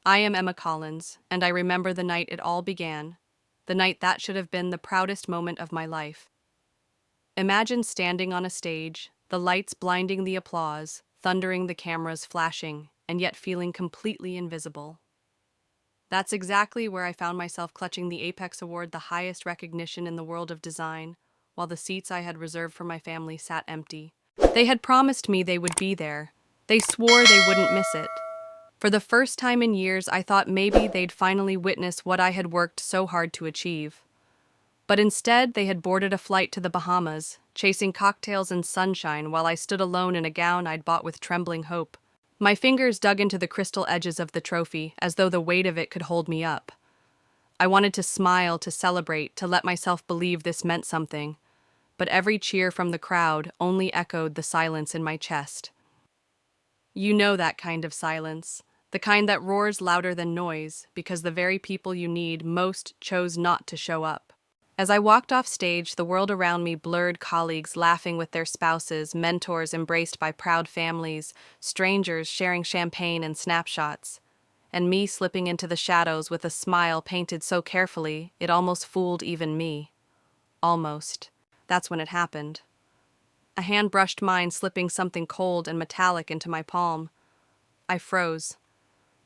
I am Emma Collins, and I remember the night it all began, the night that should have been the proudest moment of my life. Imagine standing on a stage, the lights blinding the applause, thundering the cameras flashing, and yet feeling completely invisible. That's exactly where I found myself clutching the Apex Award, the highest recognition in the world of design, while the seats I had reserved for my family sat empty. They had promised me they would be there. They swore they wouldn't miss it. For the first time in years, I thought maybe they'd finally witness what I had worked so hard to achieve. But instead, they had boarded a flight to the Bahamas, chasing cocktails and sunshine while I stood alone in a gown I'd bought with trembling hope. My fingers dug into the crystal edges of the trophy, as though the weight of it could hold me up. I wanted to smile, to celebrate, to let myself believe this meant something. But every cheer from the crowd only echoed the silence in my chest. You know that kind of silence, the kind that roars louder than noise, because the very people you need most chose not to show up. As I walked off stage, the world around me blurred: colleagues laughing with their spouses, mentors embraced by proud families, strangers sharing champagne and snapshots, and me slipping into the shadows with a smile painted so carefully it almost fooled even me. Almost. That's when it happened. A hand brushed mine, slipping something cold and metallic into my palm. I froze.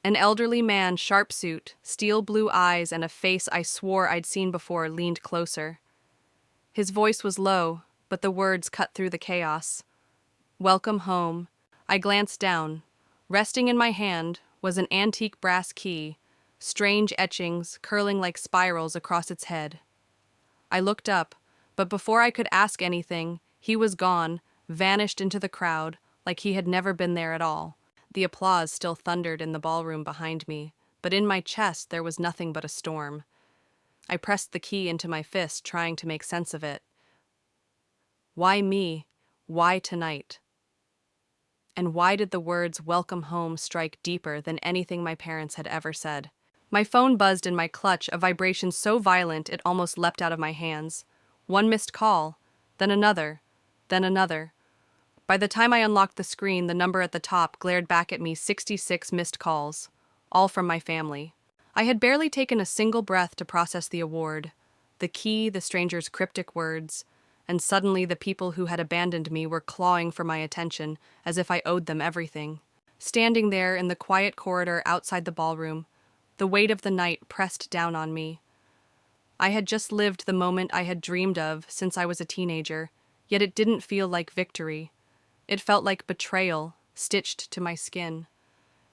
An elderly man, sharp suit, steel blue eyes, and a face I swore I'd seen before, leaned closer. His voice was low, but the words cut through the chaos. Welcome home. I glanced down. Resting in my hand was an antique brass key, strange etchings curling like spirals across its head. I looked up, but before I could ask anything, he was gone, vanished into the crowd, like he had never been there at all. The applause still thundered in the ballroom behind me, but in my chest there was nothing but a storm. I pressed the key into my fist, trying to make sense of it. Why me? Why tonight? And why did the words "welcome home" strike deeper than anything my parents had ever said? My phone buzzed in my clutch, a vibration so violent it almost leapt out of my hands. One missed call, then another, then another. By the time I unlocked the screen, the number at the top glared back at me: 66 missed calls, all from my family. I had barely taken a single breath to process the award, the key, the stranger's cryptic words, and suddenly the people who had abandoned me were clawing for my attention, as if I owed them everything. Standing there in the quiet corridor outside the ballroom, the weight of the night pressed down on me. I had just lived the moment I had dreamed of since I was a teenager, yet it didn't feel like victory. It felt like betrayal, stitched to my skin.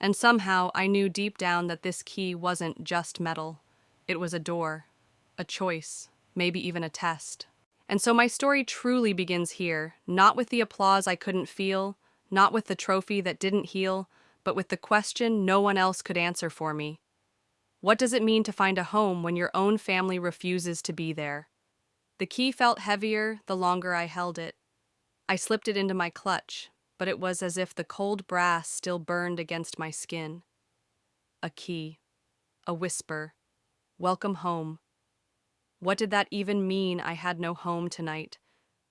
And somehow I knew deep down that this key wasn't just metal. It was a door, a choice, maybe even a test. And so my story truly begins here, not with the applause I couldn't feel, not with the trophy that didn't heal, but with the question no one else could answer for me. What does it mean to find a home when your own family refuses to be there? The key felt heavier the longer I held it. I slipped it into my clutch, but it was as if the cold brass still burned against my skin. A key. A whisper. Welcome home. What did that even mean? I had no home tonight.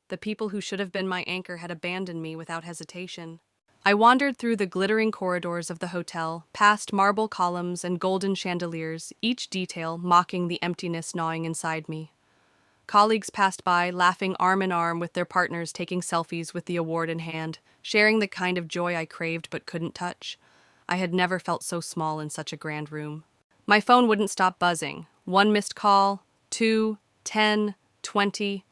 The people who should have been my anchor had abandoned me without hesitation. I wandered through the glittering corridors of the hotel, past marble columns and golden chandeliers, each detail mocking the emptiness gnawing inside me. Colleagues passed by, laughing arm in arm with their partners, taking selfies with the award in hand, sharing the kind of joy I craved but couldn't touch. I had never felt so small in such a grand room. My phone wouldn't stop buzzing. One missed call, 2, 10, 20.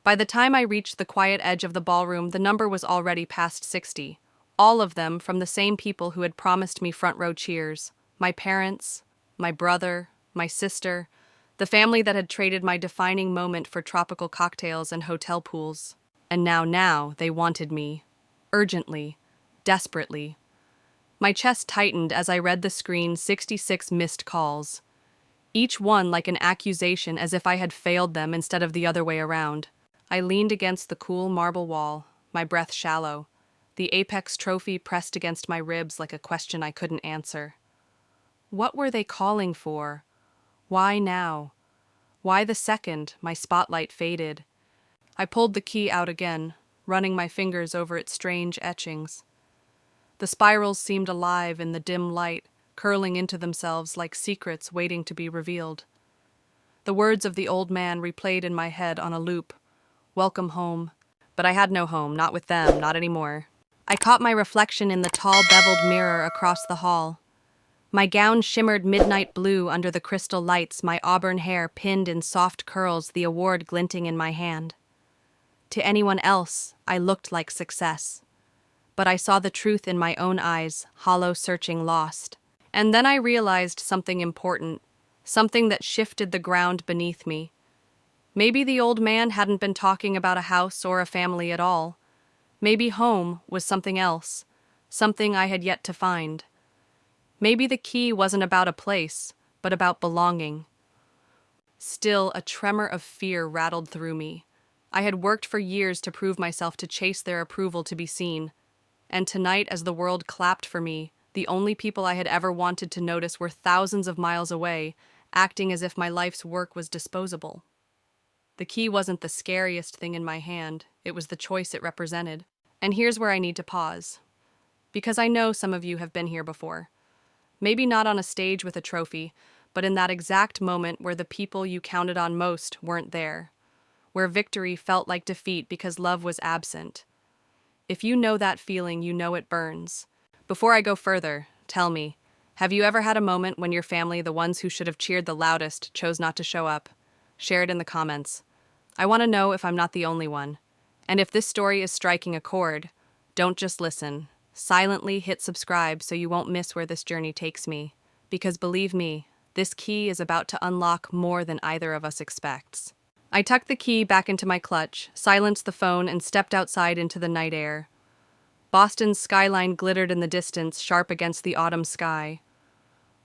By the time I reached the quiet edge of the ballroom, the number was already past 60. All of them from the same people who had promised me front row cheers. My parents, my brother, my sister, the family that had traded my defining moment for tropical cocktails and hotel pools. And now they wanted me. Urgently. Desperately. My chest tightened as I read the screen: 66 missed calls. Each one like an accusation, as if I had failed them instead of the other way around. I leaned against the cool marble wall, my breath shallow. The Apex trophy pressed against my ribs like a question I couldn't answer. What were they calling for? Why now? Why the second my spotlight faded? I pulled the key out again, running my fingers over its strange etchings. The spirals seemed alive in the dim light, curling into themselves like secrets waiting to be revealed. The words of the old man replayed in my head on a loop. Welcome home. But I had no home, not with them, not anymore. I caught my reflection in the tall beveled mirror across the hall. My gown shimmered midnight blue under the crystal lights, my auburn hair pinned in soft curls, the award glinting in my hand. To anyone else, I looked like success. But I saw the truth in my own eyes, hollow, searching, lost. And then I realized something important, something that shifted the ground beneath me. Maybe the old man hadn't been talking about a house or a family at all. Maybe home was something else, something I had yet to find. Maybe the key wasn't about a place, but about belonging. Still, a tremor of fear rattled through me. I had worked for years to prove myself, to chase their approval, to be seen. And tonight, as the world clapped for me, the only people I had ever wanted to notice were thousands of miles away, acting as if my life's work was disposable. The key wasn't the scariest thing in my hand, it was the choice it represented. And here's where I need to pause. Because I know some of you have been here before. Maybe not on a stage with a trophy, but in that exact moment where the people you counted on most weren't there. Where victory felt like defeat because love was absent. If you know that feeling, you know it burns. Before I go further, tell me, have you ever had a moment when your family, the ones who should have cheered the loudest, chose not to show up? Share it in the comments. I want to know if I'm not the only one. And if this story is striking a chord, don't just listen. Silently hit subscribe so you won't miss where this journey takes me. Because believe me, this key is about to unlock more than either of us expects. I tucked the key back into my clutch, silenced the phone, and stepped outside into the night air. Boston's skyline glittered in the distance, sharp against the autumn sky.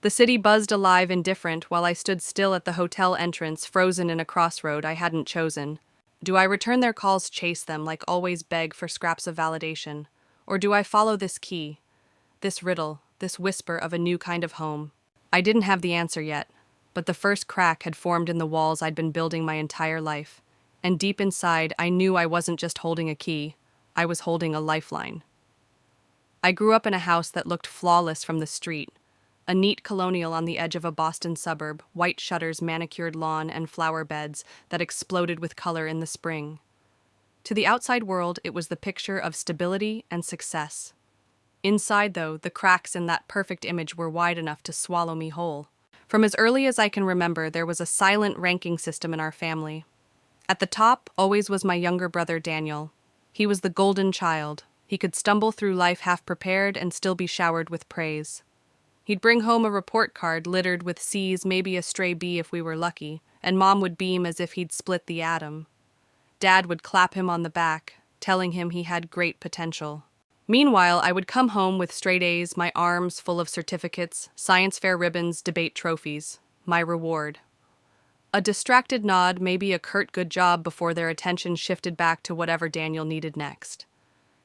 The city buzzed alive and different while I stood still at the hotel entrance, frozen in a crossroad I hadn't chosen. Do I return their calls, chase them, like always beg for scraps of validation? Or do I follow this key, this riddle, this whisper of a new kind of home? I didn't have the answer yet, but the first crack had formed in the walls I'd been building my entire life. And deep inside, I knew I wasn't just holding a key, I was holding a lifeline. I grew up in a house that looked flawless from the street, a neat colonial on the edge of a Boston suburb, white shutters, manicured lawn, and flower beds that exploded with color in the spring. To the outside world, it was the picture of stability and success. Inside, though, the cracks in that perfect image were wide enough to swallow me whole. From as early as I can remember, there was a silent ranking system in our family. At the top always was my younger brother, Daniel. He was the golden child. He could stumble through life half prepared and still be showered with praise. He'd bring home a report card littered with C's, maybe a stray B if we were lucky, and Mom would beam as if he'd split the atom. Dad would clap him on the back, telling him he had great potential. Meanwhile, I would come home with straight A's, my arms full of certificates, science fair ribbons, debate trophies. My reward. A distracted nod, maybe a curt good job before their attention shifted back to whatever Daniel needed next.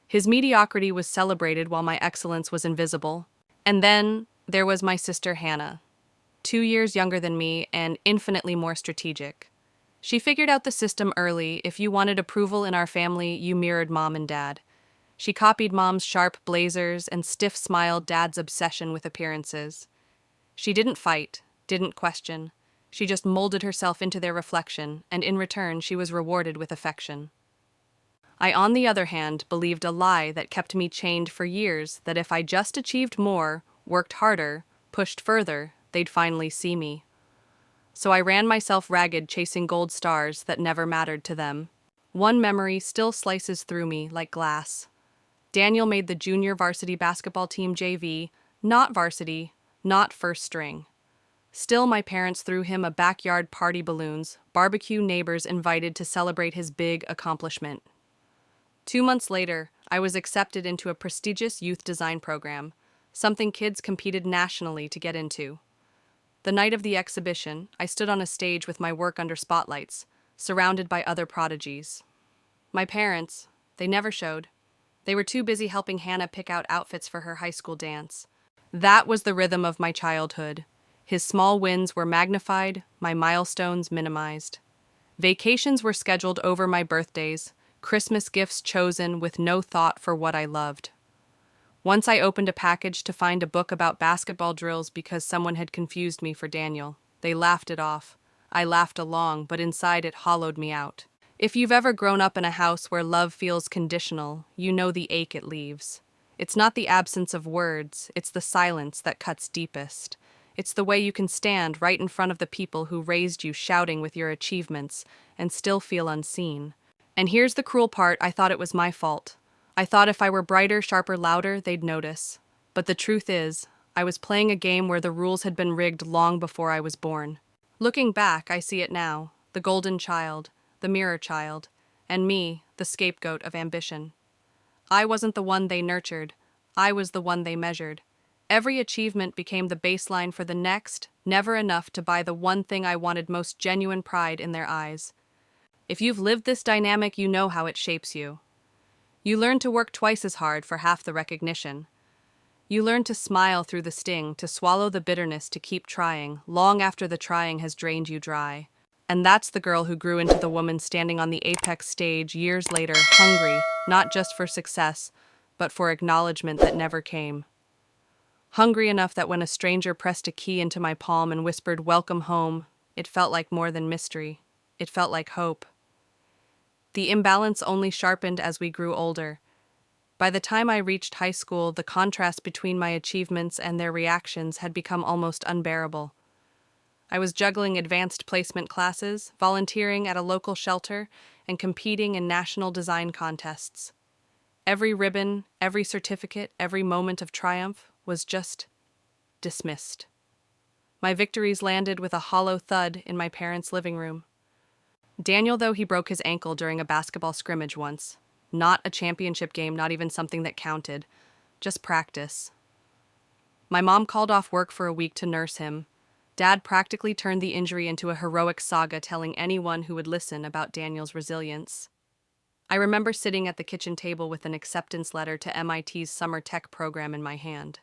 His mediocrity was celebrated while my excellence was invisible. And then there was my sister Hannah, 2 years younger than me and infinitely more strategic. She figured out the system early. If you wanted approval in our family, you mirrored Mom and Dad. She copied Mom's sharp blazers and stiff-smiled Dad's obsession with appearances. She didn't fight, didn't question. She just molded herself into their reflection, and in return she was rewarded with affection. I, on the other hand, believed a lie that kept me chained for years, that if I just achieved more, worked harder, pushed further, they'd finally see me. So I ran myself ragged chasing gold stars that never mattered to them. One memory still slices through me like glass. Daniel made the junior varsity basketball team JV, not varsity, not first string. Still, my parents threw him a backyard party, balloons, barbecue, neighbors invited to celebrate his big accomplishment. 2 months later, I was accepted into a prestigious youth design program, something kids competed nationally to get into. The night of the exhibition, I stood on a stage with my work under spotlights, surrounded by other prodigies. My parents, they never showed. They were too busy helping Hannah pick out outfits for her high school dance. That was the rhythm of my childhood. His small wins were magnified, my milestones minimized. Vacations were scheduled over my birthdays, Christmas gifts chosen with no thought for what I loved. Once I opened a package to find a book about basketball drills because someone had confused me for Daniel. They laughed it off. I laughed along, but inside it hollowed me out. If you've ever grown up in a house where love feels conditional, you know the ache it leaves. It's not the absence of words, it's the silence that cuts deepest. It's the way you can stand right in front of the people who raised you shouting with your achievements and still feel unseen. And here's the cruel part, I thought it was my fault. I thought if I were brighter, sharper, louder, they'd notice. But the truth is, I was playing a game where the rules had been rigged long before I was born. Looking back, I see it now, the golden child, the mirror child, and me, the scapegoat of ambition. I wasn't the one they nurtured, I was the one they measured. Every achievement became the baseline for the next, never enough to buy the one thing I wanted, most genuine pride in their eyes. If you've lived this dynamic, you know how it shapes you. You learn to work twice as hard for half the recognition. You learn to smile through the sting, to swallow the bitterness, to keep trying, long after the trying has drained you dry. And that's the girl who grew into the woman standing on the apex stage years later, hungry, not just for success, but for acknowledgement that never came. Hungry enough that when a stranger pressed a key into my palm and whispered, "Welcome home," it felt like more than mystery. It felt like hope. The imbalance only sharpened as we grew older. By the time I reached high school, the contrast between my achievements and their reactions had become almost unbearable. I was juggling advanced placement classes, volunteering at a local shelter, and competing in national design contests. Every ribbon, every certificate, every moment of triumph was just dismissed. My victories landed with a hollow thud in my parents' living room. Daniel, though, he broke his ankle during a basketball scrimmage once. Not a championship game, not even something that counted. Just practice. My mom called off work for a week to nurse him. Dad practically turned the injury into a heroic saga, telling anyone who would listen about Daniel's resilience. I remember sitting at the kitchen table with an acceptance letter to MIT's summer tech program in my hand.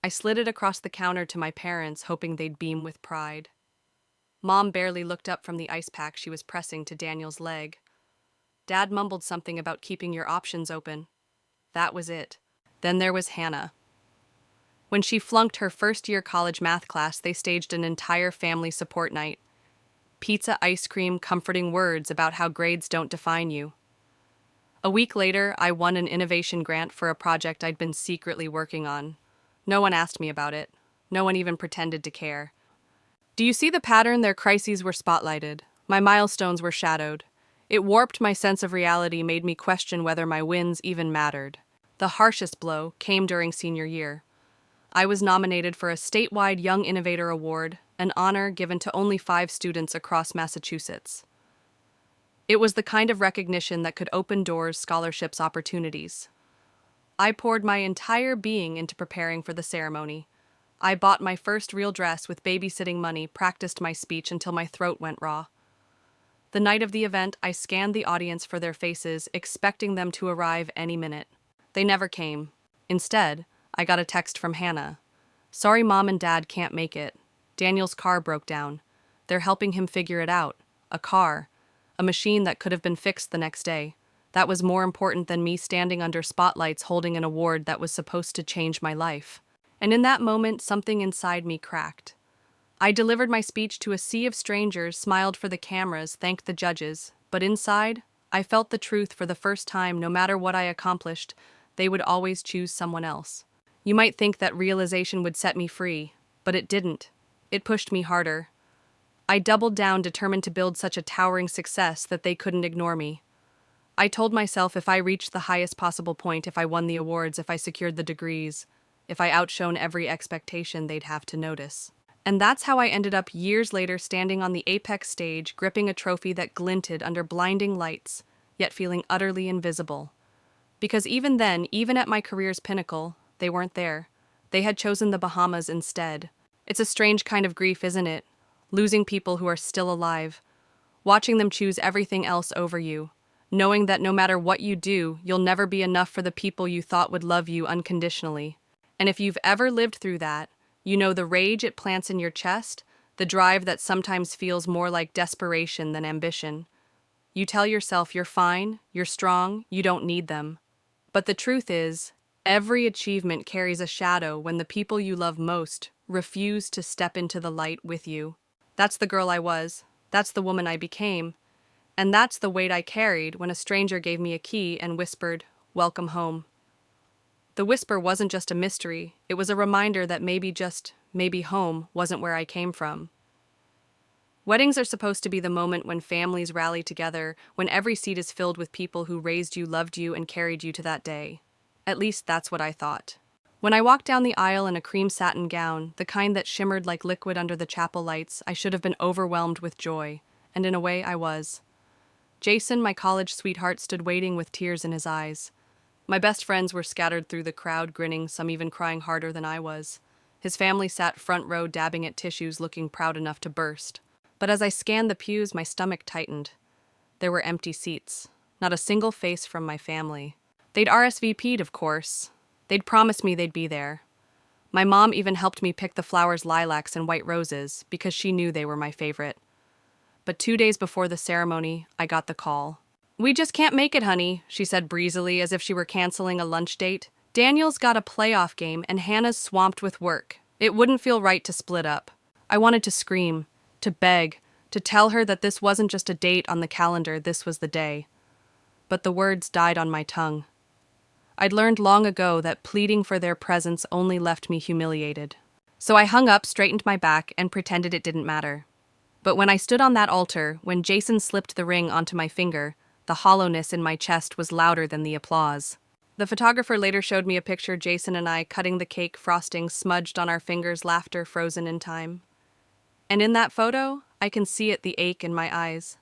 I slid it across the counter to my parents, hoping they'd beam with pride. Mom barely looked up from the ice pack she was pressing to Daniel's leg. Dad mumbled something about keeping your options open. That was it. Then there was Hannah. When she flunked her first-year college math class, they staged an entire family support night. Pizza, ice cream, comforting words about how grades don't define you. A week later, I won an innovation grant for a project I'd been secretly working on. No one asked me about it. No one even pretended to care. Do you see the pattern? Their crises were spotlighted. My milestones were shadowed. It warped my sense of reality, made me question whether my wins even mattered. The harshest blow came during senior year. I was nominated for a statewide Young Innovator Award, an honor given to only 5 students across Massachusetts. It was the kind of recognition that could open doors, scholarships, opportunities. I poured my entire being into preparing for the ceremony. I bought my first real dress with babysitting money, practiced my speech until my throat went raw. The night of the event, I scanned the audience for their faces, expecting them to arrive any minute. They never came. Instead, I got a text from Hannah. "Sorry, Mom and Dad can't make it. Daniel's car broke down. They're helping him figure it out. A car. A machine that could have been fixed the next day. That was more important than me standing under spotlights holding an award that was supposed to change my life." And in that moment, something inside me cracked. I delivered my speech to a sea of strangers, smiled for the cameras, thanked the judges, but inside, I felt the truth for the first time. No matter what I accomplished, they would always choose someone else. You might think that realization would set me free, but it didn't. It pushed me harder. I doubled down, determined to build such a towering success that they couldn't ignore me. I told myself if I reached the highest possible point, if I won the awards, if I secured the degrees, if I outshone every expectation, they'd have to notice. And that's how I ended up years later standing on the apex stage, gripping a trophy that glinted under blinding lights, yet feeling utterly invisible. Because even then, even at my career's pinnacle, they weren't there. They had chosen the Bahamas instead. It's a strange kind of grief, isn't it? Losing people who are still alive. Watching them choose everything else over you. Knowing that no matter what you do, you'll never be enough for the people you thought would love you unconditionally. And if you've ever lived through that, you know the rage it plants in your chest, the drive that sometimes feels more like desperation than ambition. You tell yourself you're fine, you're strong, you don't need them. But the truth is, Every achievement carries a shadow when the people you love most refuse to step into the light with you. That's the girl I was, that's the woman I became, and that's the weight I carried when a stranger gave me a key and whispered, "Welcome home." The whisper wasn't just a mystery, it was a reminder that maybe home wasn't where I came from. Weddings are supposed to be the moment when families rally together, when every seat is filled with people who raised you, loved you, and carried you to that day. At least that's what I thought. When I walked down the aisle in a cream satin gown, the kind that shimmered like liquid under the chapel lights, I should have been overwhelmed with joy, and in a way I was. Jason, my college sweetheart, stood waiting with tears in his eyes. My best friends were scattered through the crowd, grinning, some even crying harder than I was. His family sat front row, dabbing at tissues, looking proud enough to burst. But as I scanned the pews, my stomach tightened. There were empty seats. Not a single face from my family. They'd RSVP'd, of course. They'd promised me they'd be there. My mom even helped me pick the flowers, lilacs and white roses, because she knew they were my favorite. But 2 days before the ceremony, I got the call. "We just can't make it, honey," she said breezily, as if she were canceling a lunch date. "Daniel's got a playoff game and Hannah's swamped with work. It wouldn't feel right to split up." I wanted to scream, to beg, to tell her that this wasn't just a date on the calendar, this was the day. But the words died on my tongue. I'd learned long ago that pleading for their presence only left me humiliated. So I hung up, straightened my back, and pretended it didn't matter. But when I stood on that altar, when Jason slipped the ring onto my finger, the hollowness in my chest was louder than the applause. The photographer later showed me a picture of Jason and I cutting the cake, frosting smudged on our fingers, laughter frozen in time. And in that photo, I can see the ache in my eyes.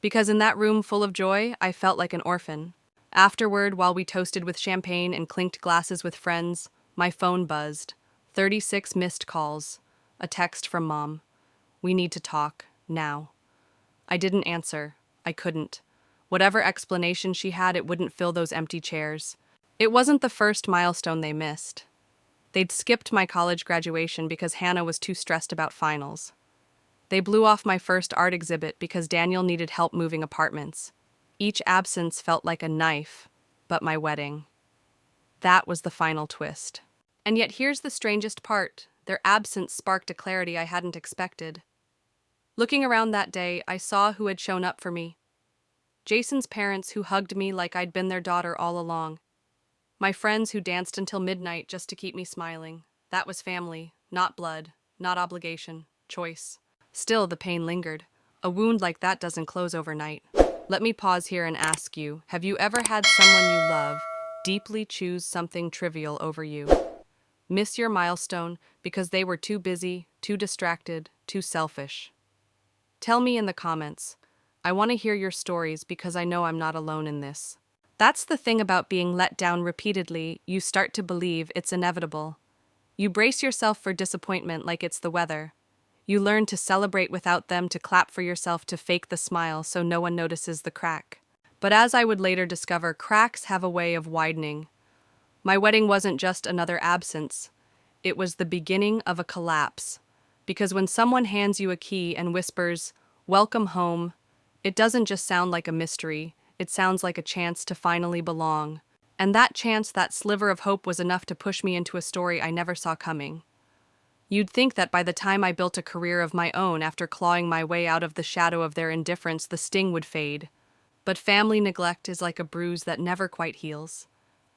Because in that room full of joy, I felt like an orphan. Afterward, while we toasted with champagne and clinked glasses with friends, my phone buzzed. 36 missed calls. A text from Mom. "We need to talk, now." I didn't answer. I couldn't. Whatever explanation she had, it wouldn't fill those empty chairs. It wasn't the first milestone they missed. They'd skipped my college graduation because Hannah was too stressed about finals. They blew off my first art exhibit because Daniel needed help moving apartments. Each absence felt like a knife, but my wedding. That was the final twist. And yet here's the strangest part. Their absence sparked a clarity I hadn't expected. Looking around that day, I saw who had shown up for me. Jason's parents, who hugged me like I'd been their daughter all along. My friends who danced until midnight just to keep me smiling. That was family, not blood, not obligation, choice. Still, the pain lingered. A wound like that doesn't close overnight. Let me pause here and ask you, have you ever had someone you love deeply choose something trivial over you? Miss your milestone because they were too busy, too distracted, too selfish? Tell me in the comments. I want to hear your stories because I know I'm not alone in this. That's the thing about being let down repeatedly, you start to believe it's inevitable. You brace yourself for disappointment like it's the weather. You learn to celebrate without them, to clap for yourself, to fake the smile so no one notices the crack. But as I would later discover, cracks have a way of widening. My wedding wasn't just another absence. It was the beginning of a collapse. Because when someone hands you a key and whispers, "Welcome home," it doesn't just sound like a mystery, it sounds like a chance to finally belong. And that chance, that sliver of hope, was enough to push me into a story I never saw coming. You'd think that by the time I built a career of my own after clawing my way out of the shadow of their indifference, the sting would fade. But family neglect is like a bruise that never quite heals.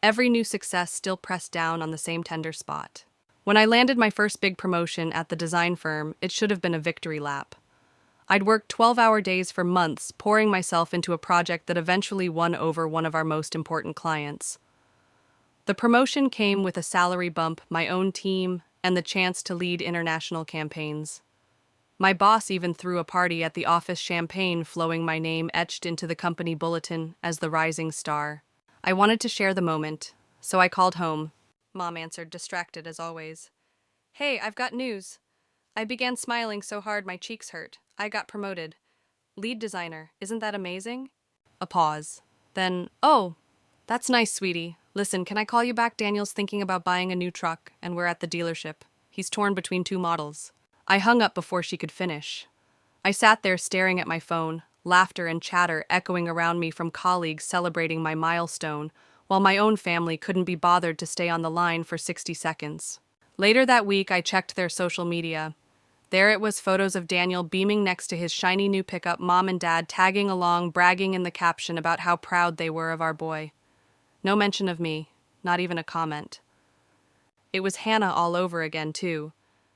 Every new success still pressed down on the same tender spot. When I landed my first big promotion at the design firm, it should have been a victory lap. I'd worked 12-hour days for months, pouring myself into a project that eventually won over one of our most important clients. The promotion came with a salary bump, my own team, and the chance to lead international campaigns. My boss even threw a party at the office, champagne flowing, my name etched into the company bulletin as the rising star. I wanted to share the moment, so I called home. Mom answered, distracted as always. "Hey, I've got news." I began smiling so hard my cheeks hurt. I got promoted. Lead designer, isn't that amazing? A pause. Then, "Oh, that's nice, sweetie. Listen, can I call you back? Daniel's thinking about buying a new truck, and we're at the dealership. He's torn between two models." I hung up before she could finish. I sat there staring at my phone, laughter and chatter echoing around me from colleagues celebrating my milestone, while my own family couldn't be bothered to stay on the line for 60 seconds. Later that week, I checked their social media. There it was, photos of Daniel beaming next to his shiny new pickup, mom and dad tagging along, bragging in the caption about how proud they were of our boy. No mention of me, not even a comment. It was Hannah all over again, too.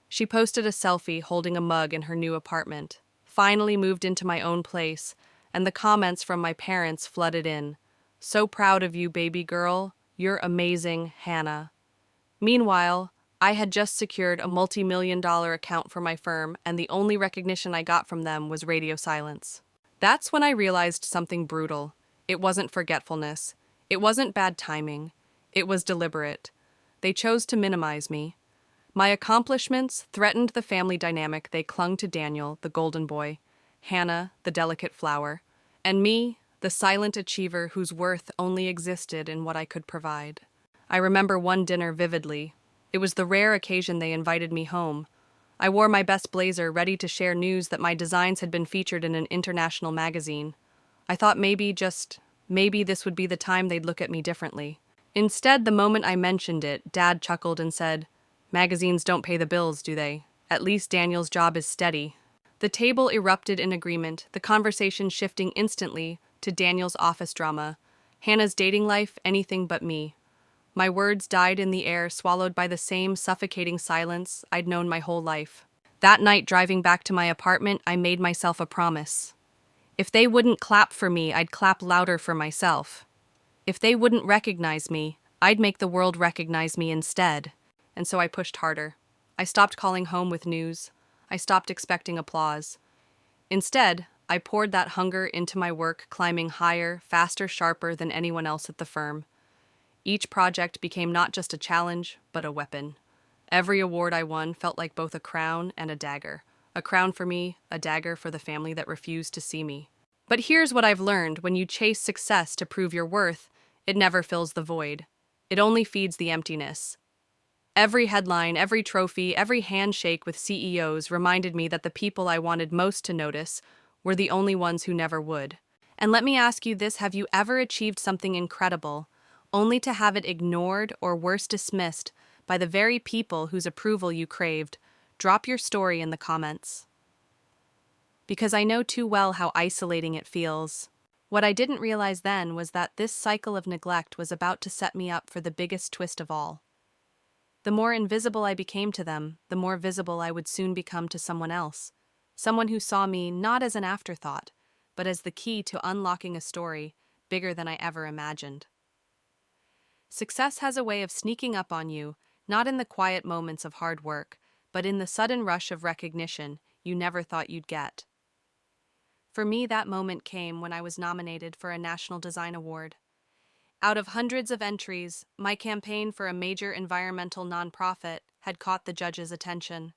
She posted a selfie holding a mug in her new apartment. Finally moved into my own place, and the comments from my parents flooded in. So proud of you, baby girl. You're amazing, Hannah. Meanwhile, I had just secured a multi-million-dollar account for my firm, and the only recognition I got from them was radio silence. That's when I realized something brutal. It wasn't forgetfulness. It wasn't bad timing. It was deliberate. They chose to minimize me. My accomplishments threatened the family dynamic. They clung to Daniel, the golden boy, Hannah, the delicate flower, and me, the silent achiever whose worth only existed in what I could provide. I remember one dinner vividly. It was the rare occasion they invited me home. I wore my best blazer, ready to share news that my designs had been featured in an international magazine. I thought maybe, just maybe, this would be the time they'd look at me differently. Instead, the moment I mentioned it, Dad chuckled and said, "Magazines don't pay the bills, do they? At least Daniel's job is steady." The table erupted in agreement, the conversation shifting instantly to Daniel's office drama. Hannah's dating life, anything but me. My words died in the air, swallowed by the same suffocating silence I'd known my whole life. That night, driving back to my apartment, I made myself a promise. If they wouldn't clap for me, I'd clap louder for myself. If they wouldn't recognize me, I'd make the world recognize me instead. And so I pushed harder. I stopped calling home with news. I stopped expecting applause. Instead, I poured that hunger into my work, climbing higher, faster, sharper than anyone else at the firm. Each project became not just a challenge, but a weapon. Every award I won felt like both a crown and a dagger. A crown for me, a dagger for the family that refused to see me. But here's what I've learned: when you chase success to prove your worth, it never fills the void. It only feeds the emptiness. Every headline, every trophy, every handshake with CEOs reminded me that the people I wanted most to notice were the only ones who never would. And let me ask you this: have you ever achieved something incredible, only to have it ignored or worse, dismissed by the very people whose approval you craved? Drop your story in the comments. Because I know too well how isolating it feels. What I didn't realize then was that this cycle of neglect was about to set me up for the biggest twist of all. The more invisible I became to them, the more visible I would soon become to someone else. Someone who saw me not as an afterthought, but as the key to unlocking a story bigger than I ever imagined. Success has a way of sneaking up on you, not in the quiet moments of hard work, but in the sudden rush of recognition you never thought you'd get. For me, that moment came when I was nominated for a National Design Award. Out of hundreds of entries, my campaign for a major environmental nonprofit had caught the judges' attention.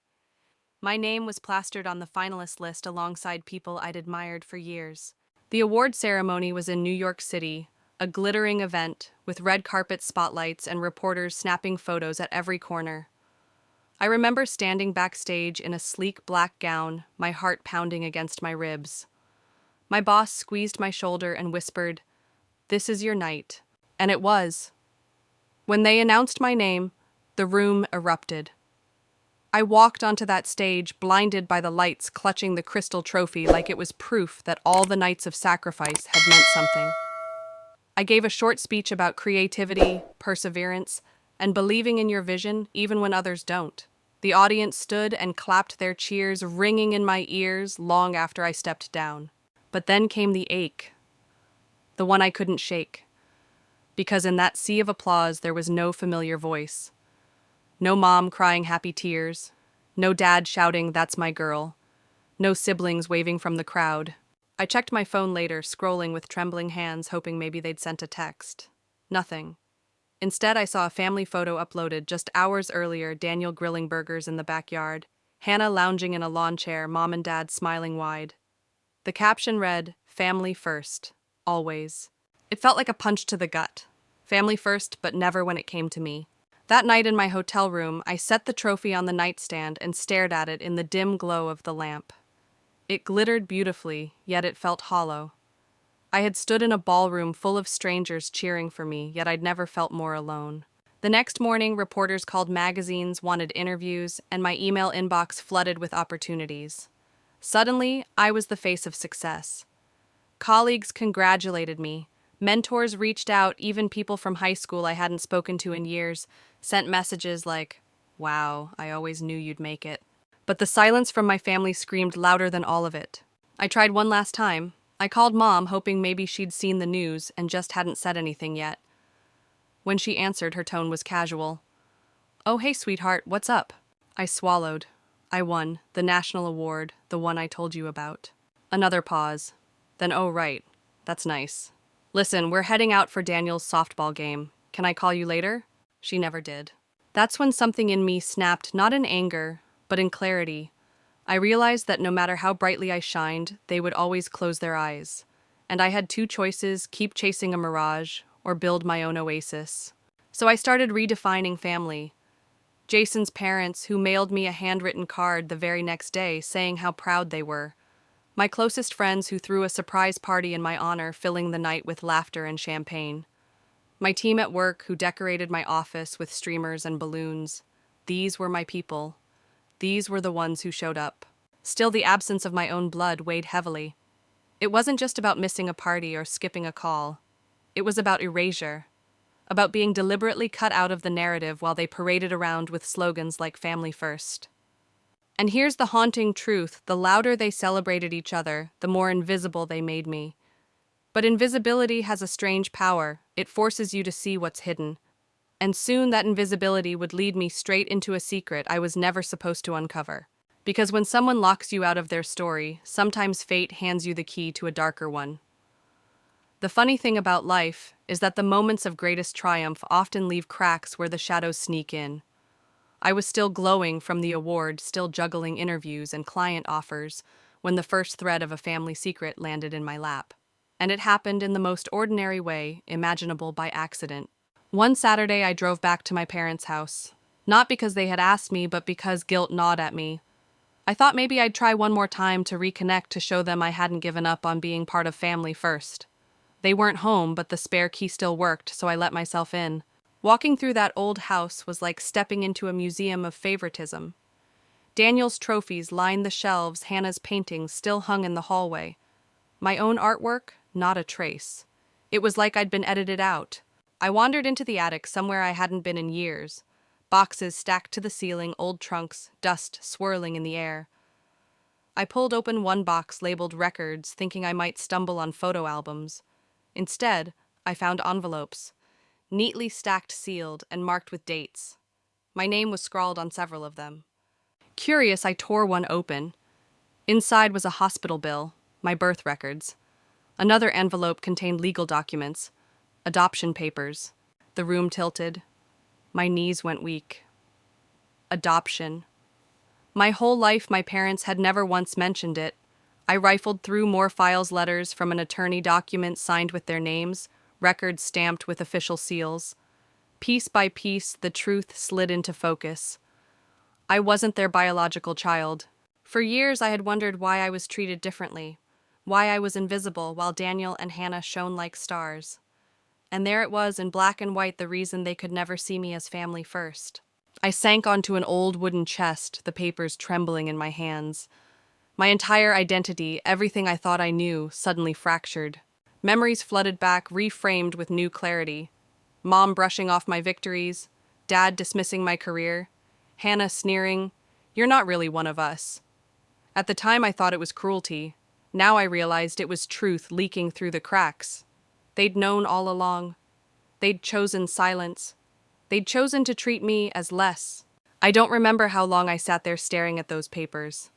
My name was plastered on the finalist list alongside people I'd admired for years. The award ceremony was in New York City, a glittering event with red carpet spotlights and reporters snapping photos at every corner. I remember standing backstage in a sleek black gown, my heart pounding against my ribs. My boss squeezed my shoulder and whispered, "This is your night." And it was. When they announced my name, the room erupted. I walked onto that stage, blinded by the lights, clutching the crystal trophy like it was proof that all the nights of sacrifice had meant something. I gave a short speech about creativity, perseverance, and believing in your vision even when others don't. The audience stood and clapped, their cheers ringing in my ears long after I stepped down. But then came the ache, the one I couldn't shake. Because in that sea of applause there was no familiar voice. No mom crying happy tears. No dad shouting, "That's my girl." No siblings waving from the crowd. I checked my phone later, scrolling with trembling hands, hoping maybe they'd sent a text. Nothing. Instead, I saw a family photo uploaded just hours earlier, Daniel grilling burgers in the backyard, Hannah lounging in a lawn chair, mom and dad smiling wide. The caption read, "Family first, always." It felt like a punch to the gut. Family first, but never when it came to me. That night in my hotel room, I set the trophy on the nightstand and stared at it in the dim glow of the lamp. It glittered beautifully, yet it felt hollow. I had stood in a ballroom full of strangers cheering for me, yet I'd never felt more alone. The next morning, reporters called magazines, wanted interviews, and my email inbox flooded with opportunities. Suddenly, I was the face of success. Colleagues congratulated me. Mentors reached out, even people from high school I hadn't spoken to in years sent messages like, "Wow, I always knew you'd make it." But the silence from my family screamed louder than all of it. I tried one last time. I called Mom, hoping maybe she'd seen the news and just hadn't said anything yet. When she answered, her tone was casual. "Oh, hey, sweetheart, what's up?" I swallowed. I won, the national award, the one I told you about. Another pause. Then, "Oh, right. That's nice. Listen, we're heading out for Daniel's softball game. Can I call you later?" She never did. That's when something in me snapped, not in anger, but in clarity. I realized that no matter how brightly I shined, they would always close their eyes. And I had two choices: keep chasing a mirage or build my own oasis. So I started redefining family. Jason's parents, who mailed me a handwritten card the very next day saying how proud they were. My closest friends, who threw a surprise party in my honor, filling the night with laughter and champagne. My team at work, who decorated my office with streamers and balloons. These were my people. These were the ones who showed up. Still, the absence of my own blood weighed heavily. It wasn't just about missing a party or skipping a call. It was about erasure. About being deliberately cut out of the narrative while they paraded around with slogans like "Family First." And here's the haunting truth: the louder they celebrated each other, the more invisible they made me. But invisibility has a strange power. It forces you to see what's hidden. And soon that invisibility would lead me straight into a secret I was never supposed to uncover. Because when someone locks you out of their story, sometimes fate hands you the key to a darker one. The funny thing about life is that the moments of greatest triumph often leave cracks where the shadows sneak in. I was still glowing from the award, still juggling interviews and client offers, when the first thread of a family secret landed in my lap. And it happened in the most ordinary way imaginable, by accident. One Saturday, I drove back to my parents' house. Not because they had asked me, but because guilt gnawed at me. I thought maybe I'd try one more time to reconnect, to show them I hadn't given up on being part of Family First. They weren't home, but the spare key still worked, so I let myself in. Walking through that old house was like stepping into a museum of favoritism. Daniel's trophies lined the shelves, Hannah's paintings still hung in the hallway. My own artwork, not a trace. It was like I'd been edited out. I wandered into the attic, somewhere I hadn't been in years. Boxes stacked to the ceiling, old trunks, dust swirling in the air. I pulled open one box labeled records, thinking I might stumble on photo albums. Instead, I found envelopes, neatly stacked, sealed, and marked with dates. My name was scrawled on several of them. Curious, I tore one open. Inside was a hospital bill, my birth records. Another envelope contained legal documents, adoption papers. The room tilted. My knees went weak. Adoption. My whole life, my parents had never once mentioned it. I rifled through more files, letters from an attorney, documents signed with their names, records stamped with official seals. Piece by piece, the truth slid into focus. I wasn't their biological child. For years, I had wondered why I was treated differently, why I was invisible while Daniel and Hannah shone like stars. And there it was in black and white, the reason they could never see me as Family First. I sank onto an old wooden chest, the papers trembling in my hands. My entire identity, everything I thought I knew, suddenly fractured. Memories flooded back, reframed with new clarity. Mom brushing off my victories, Dad dismissing my career, Hannah sneering, "You're not really one of us." At the time I thought it was cruelty. Now I realized it was truth leaking through the cracks. They'd known all along. They'd chosen silence. They'd chosen to treat me as less. I don't remember how long I sat there staring at those papers.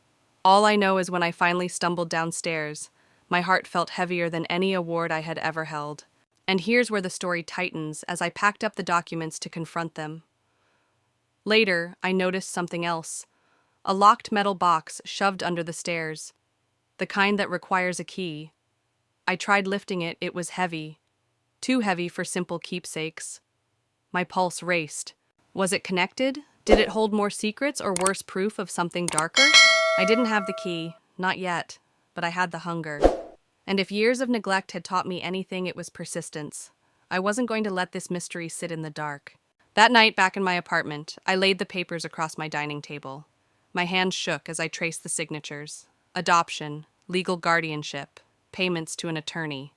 All I know is when I finally stumbled downstairs, my heart felt heavier than any award I had ever held. And here's where the story tightens as I packed up the documents to confront them. Later, I noticed something else. A locked metal box shoved under the stairs. The kind that requires a key. I tried lifting it. It was heavy. Too heavy for simple keepsakes. My pulse raced. Was it connected? Did it hold more secrets or worse, proof of something darker? I didn't have the key, not yet, but I had the hunger. And if years of neglect had taught me anything, it was persistence. I wasn't going to let this mystery sit in the dark. That night, back in my apartment, I laid the papers across my dining table. My hands shook as I traced the signatures. Adoption, legal guardianship, payments to an attorney.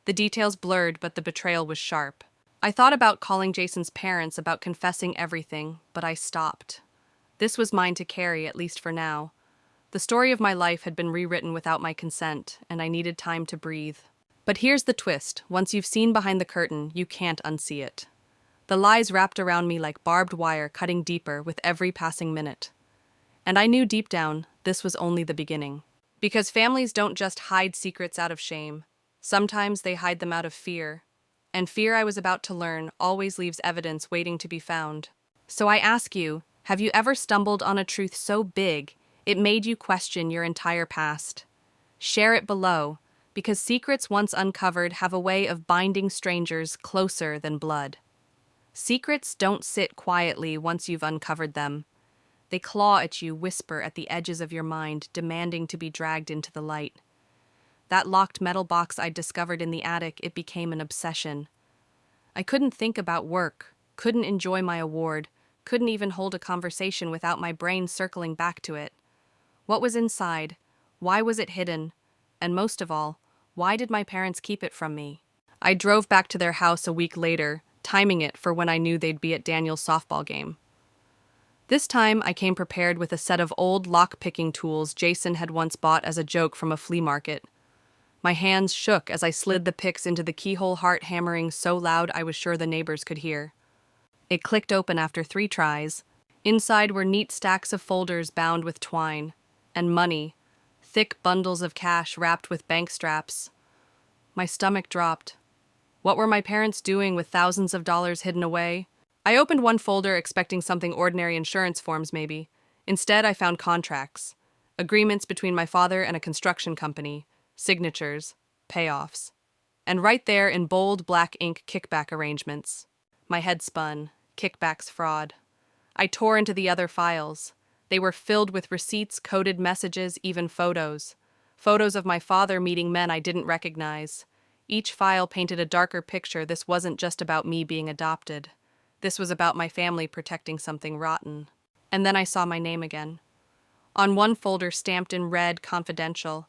The details blurred, but the betrayal was sharp. I thought about calling Jason's parents, about confessing everything, but I stopped. This was mine to carry, at least for now. The story of my life had been rewritten without my consent, and I needed time to breathe. But here's the twist. Once you've seen behind the curtain, you can't unsee it. The lies wrapped around me like barbed wire, cutting deeper with every passing minute. And I knew deep down, this was only the beginning. Because families don't just hide secrets out of shame. Sometimes they hide them out of fear. And fear, I was about to learn, always leaves evidence waiting to be found. So I ask you, have you ever stumbled on a truth so big it made you question your entire past? Share it below, because secrets once uncovered have a way of binding strangers closer than blood. Secrets don't sit quietly once you've uncovered them. They claw at you, whisper at the edges of your mind, demanding to be dragged into the light. That locked metal box I'd discovered in the attic, it became an obsession. I couldn't think about work, couldn't enjoy my award, couldn't even hold a conversation without my brain circling back to it. What was inside? Why was it hidden? And most of all, why did my parents keep it from me? I drove back to their house a week later, timing it for when I knew they'd be at Daniel's softball game. This time, I came prepared with a set of old lock-picking tools Jason had once bought as a joke from a flea market. My hands shook as I slid the picks into the keyhole, heart hammering so loud I was sure the neighbors could hear. It clicked open after 3 tries. Inside were neat stacks of folders bound with twine. And money. Thick bundles of cash wrapped with bank straps. My stomach dropped. What were my parents doing with thousands of dollars hidden away? I opened one folder expecting something ordinary, insurance forms maybe. Instead, I found contracts. Agreements between my father and a construction company. Signatures. Payoffs. And right there in bold black ink, kickback arrangements. My head spun. Kickbacks, fraud. I tore into the other files. They were filled with receipts, coded messages, even photos. Photos of my father meeting men I didn't recognize. Each file painted a darker picture. This wasn't just about me being adopted. This was about my family protecting something rotten. And then I saw my name again. On one folder stamped in red, confidential.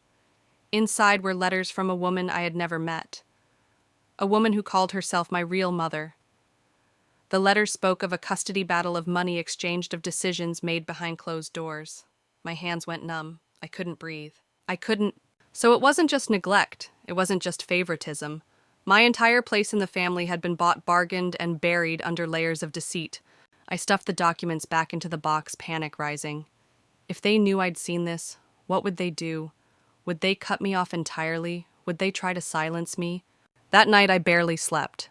Inside were letters from a woman I had never met. A woman who called herself my real mother. The letters spoke of a custody battle, of money exchanged, of decisions made behind closed doors. My hands went numb. I couldn't breathe. I couldn't. So it wasn't just neglect. It wasn't just favoritism. My entire place in the family had been bought, bargained, and buried under layers of deceit. I stuffed the documents back into the box, panic rising. If they knew I'd seen this, what would they do? Would they cut me off entirely? Would they try to silence me? That night I barely slept.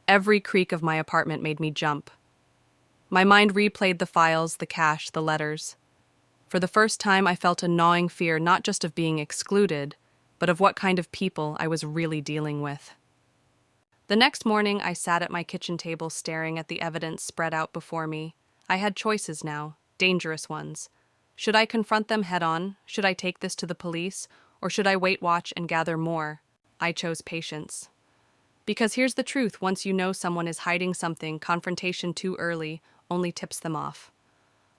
Every creak of my apartment made me jump. My mind replayed the files, the cash, the letters. For the first time, I felt a gnawing fear, not just of being excluded, but of what kind of people I was really dealing with. The next morning, I sat at my kitchen table staring at the evidence spread out before me. I had choices now, dangerous ones. Should I confront them head-on? Should I take this to the police? Or should I wait, watch, and gather more? I chose patience. Because here's the truth, once you know someone is hiding something, confrontation too early only tips them off.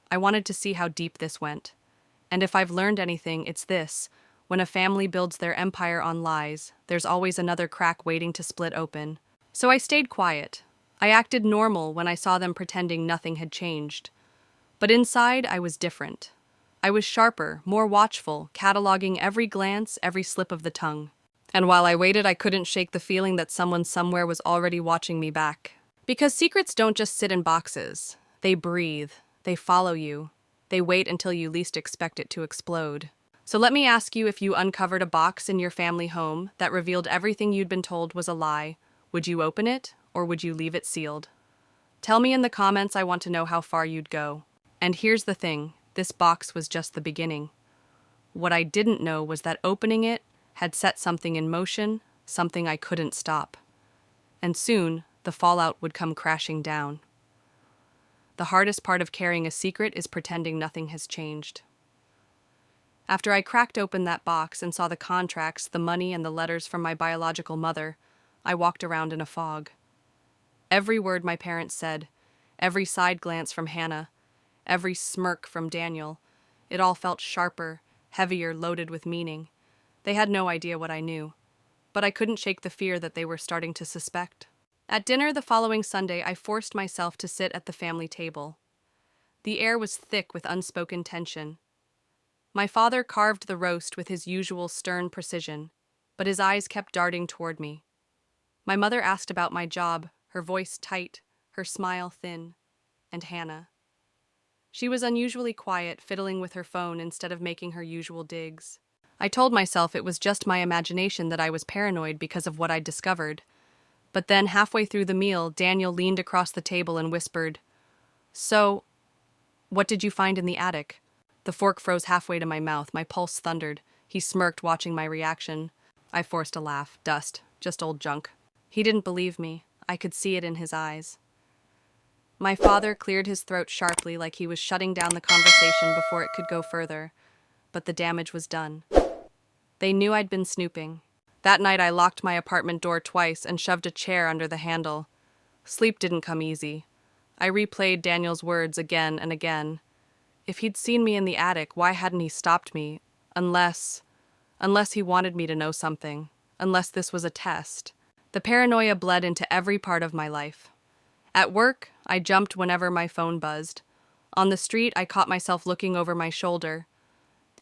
I wanted to see how deep this went. And if I've learned anything, it's this. When a family builds their empire on lies, there's always another crack waiting to split open. So I stayed quiet. I acted normal when I saw them pretending nothing had changed. But inside, I was different. I was sharper, more watchful, cataloging every glance, every slip of the tongue. And while I waited, I couldn't shake the feeling that someone somewhere was already watching me back. Because secrets don't just sit in boxes. They breathe. They follow you. They wait until you least expect it to explode. So let me ask you, if you uncovered a box in your family home that revealed everything you'd been told was a lie, would you open it, or would you leave it sealed? Tell me in the comments. I want to know how far you'd go. And here's the thing. This box was just the beginning. What I didn't know was that opening it had set something in motion, something I couldn't stop. And soon, the fallout would come crashing down. The hardest part of carrying a secret is pretending nothing has changed. After I cracked open that box and saw the contracts, the money, and the letters from my biological mother, I walked around in a fog. Every word my parents said, every side glance from Hannah, every smirk from Daniel, it all felt sharper, heavier, loaded with meaning. They had no idea what I knew, but I couldn't shake the fear that they were starting to suspect. At dinner the following Sunday, I forced myself to sit at the family table. The air was thick with unspoken tension. My father carved the roast with his usual stern precision, but his eyes kept darting toward me. My mother asked about my job, her voice tight, her smile thin, and Hannah. She was unusually quiet, fiddling with her phone instead of making her usual digs. I told myself it was just my imagination that I was paranoid because of what I'd discovered. But then, halfway through the meal, Daniel leaned across the table and whispered, "So, what did you find in the attic?" The fork froze halfway to my mouth, my pulse thundered. He smirked, watching my reaction. I forced a laugh. Dust. Just old junk. He didn't believe me. I could see it in his eyes. My father cleared his throat sharply, like he was shutting down the conversation before it could go further. But the damage was done. They knew I'd been snooping. That night I locked my apartment door twice and shoved a chair under the handle. Sleep didn't come easy. I replayed Daniel's words again and again. If he'd seen me in the attic, why hadn't he stopped me? Unless he wanted me to know something. Unless this was a test. The paranoia bled into every part of my life. At work, I jumped whenever my phone buzzed. On the street, I caught myself looking over my shoulder.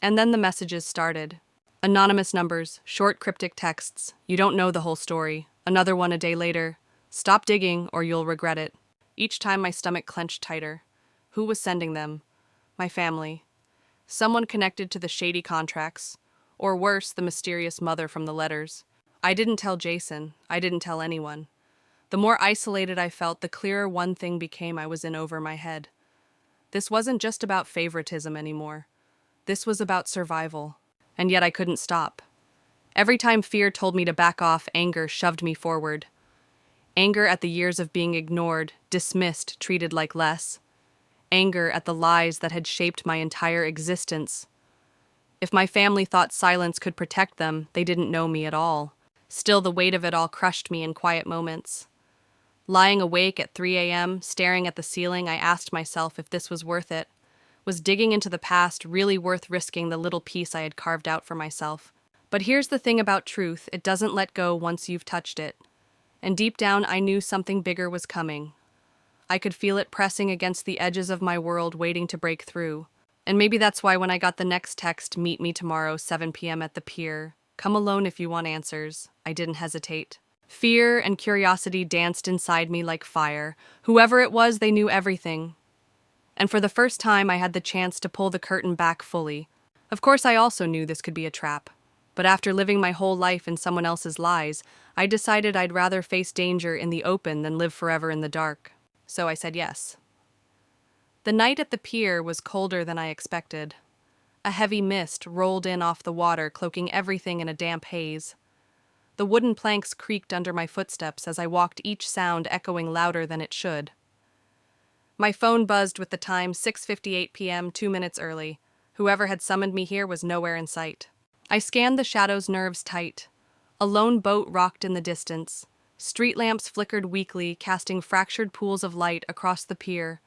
And then the messages started. Anonymous numbers, short cryptic texts. You don't know the whole story. Another one a day later. Stop digging or you'll regret it. Each time my stomach clenched tighter. Who was sending them? My family. Someone connected to the shady contracts. Or worse, the mysterious mother from the letters. I didn't tell Jason. I didn't tell anyone. The more isolated I felt, the clearer one thing became: I was in over my head. This wasn't just about favoritism anymore. This was about survival. And yet I couldn't stop. Every time fear told me to back off, anger shoved me forward. Anger at the years of being ignored, dismissed, treated like less. Anger at the lies that had shaped my entire existence. If my family thought silence could protect them, they didn't know me at all. Still, the weight of it all crushed me in quiet moments. Lying awake at 3 a.m., staring at the ceiling, I asked myself if this was worth it. Was digging into the past really worth risking the little piece I had carved out for myself? But here's the thing about truth: it doesn't let go once you've touched it. And deep down, I knew something bigger was coming. I could feel it pressing against the edges of my world, waiting to break through. And maybe that's why when I got the next text, "Meet me tomorrow, 7 p.m. at the pier. Come alone if you want answers," I didn't hesitate. Fear and curiosity danced inside me like fire. Whoever it was, they knew everything. And for the first time, I had the chance to pull the curtain back fully. Of course, I also knew this could be a trap. But after living my whole life in someone else's lies, I decided I'd rather face danger in the open than live forever in the dark. So I said yes. The night at the pier was colder than I expected. A heavy mist rolled in off the water, cloaking everything in a damp haze. The wooden planks creaked under my footsteps as I walked, each sound echoing louder than it should. My phone buzzed with the time: 6:58 p.m., 2 minutes early. Whoever had summoned me here was nowhere in sight. I scanned the shadows, nerves tight. A lone boat rocked in the distance. Street lamps flickered weakly, casting fractured pools of light across the pier.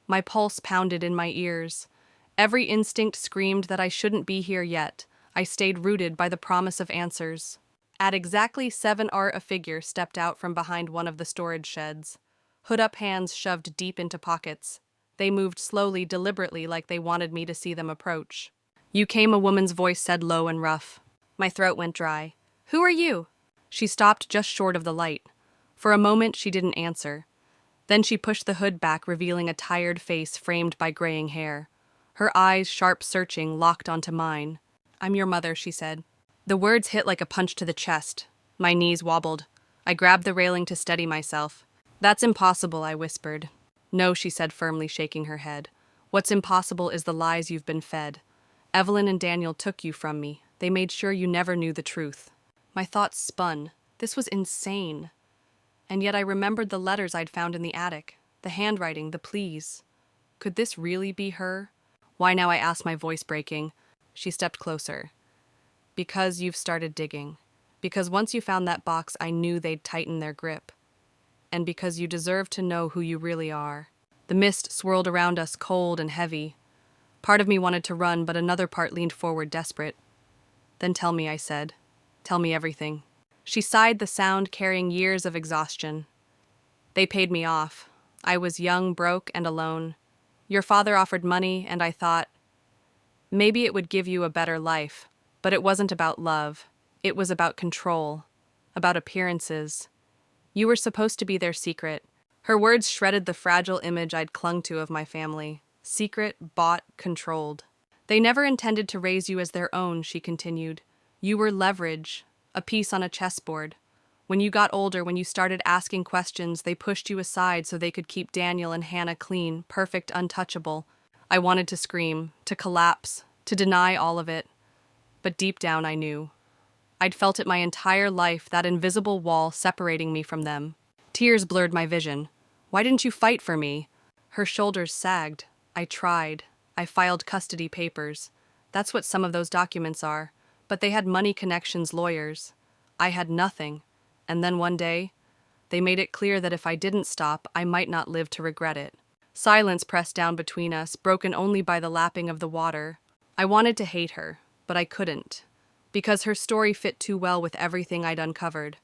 My pulse pounded in my ears. Every instinct screamed that I shouldn't be here yet. I stayed rooted by the promise of answers. At exactly 7 a figure stepped out from behind one of the storage sheds. Hood-up hands shoved deep into pockets. They moved slowly, deliberately, like they wanted me to see them approach. "You came," a woman's voice said, low and rough. My throat went dry. "Who are you?" She stopped just short of the light. For a moment, she didn't answer. Then she pushed the hood back, revealing a tired face framed by graying hair. Her eyes, sharp, searching, locked onto mine. "I'm your mother," she said. The words hit like a punch to the chest. My knees wobbled. I grabbed the railing to steady myself. "That's impossible," I whispered. "No," she said firmly, shaking her head. "What's impossible is the lies you've been fed. Evelyn and Daniel took you from me. They made sure you never knew the truth." My thoughts spun. This was insane. And yet I remembered the letters I'd found in the attic, the handwriting, the pleas. Could this really be her? "Why now?" I asked, my voice breaking. She stepped closer. Because you've started digging. Because once you found that box, I knew they'd tighten their grip. And because you deserve to know who you really are. The mist swirled around us, cold and heavy. Part of me wanted to run, but another part leaned forward, desperate. Then tell me, I said. Tell me everything. She sighed, the sound carrying years of exhaustion. They paid me off. I was young, broke, and alone. Your father offered money, and I thought, maybe it would give you a better life. But it wasn't about love. It was about control. About appearances. You were supposed to be their secret. Her words shredded the fragile image I'd clung to of my family. Secret, bought, controlled. They never intended to raise you as their own, she continued. You were leverage, a piece on a chessboard. When you got older, when you started asking questions, they pushed you aside so they could keep Daniel and Hannah clean, perfect, untouchable. I wanted to scream, to collapse, to deny all of it. But deep down I knew. I'd felt it my entire life, that invisible wall separating me from them. Tears blurred my vision. Why didn't you fight for me? Her shoulders sagged. I tried. I filed custody papers. That's what some of those documents are. But they had money connections, lawyers. I had nothing. And then one day, they made it clear that if I didn't stop, I might not live to regret it. Silence pressed down between us, broken only by the lapping of the water. I wanted to hate her, but I couldn't. Because her story fit too well with everything I'd uncovered.